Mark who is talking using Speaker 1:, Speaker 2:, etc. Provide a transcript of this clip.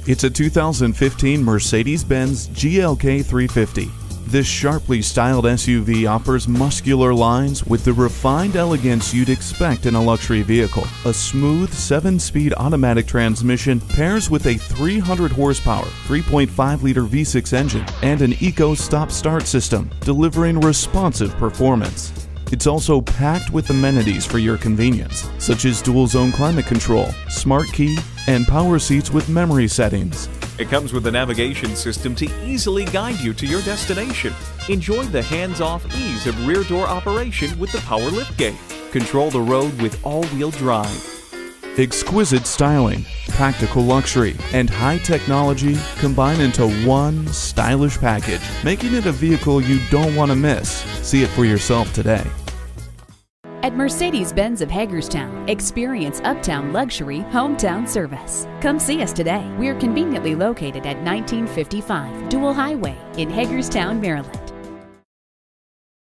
Speaker 1: It's a 2015 Mercedes-Benz GLK 350. This sharply styled SUV offers muscular lines with the refined elegance you'd expect in a luxury vehicle. A smooth 7-speed automatic transmission pairs with a 300 horsepower, 3.5-liter V6 engine and an Eco stop-start system, delivering responsive performance. It's also packed with amenities for your convenience, such as dual-zone climate control, smart key, and power seats with memory settings.
Speaker 2: It comes with a navigation system to easily guide you to your destination. Enjoy the hands-off ease of rear door operation with the power liftgate. Control the road with all-wheel drive.
Speaker 1: Exquisite styling, practical luxury, and high technology combine into one stylish package, making it a vehicle you don't want to miss. See it for yourself today.
Speaker 3: At Mercedes-Benz of Hagerstown, experience uptown luxury, hometown service. Come see us today. We're conveniently located at 1955 Dual Highway in Hagerstown, Maryland.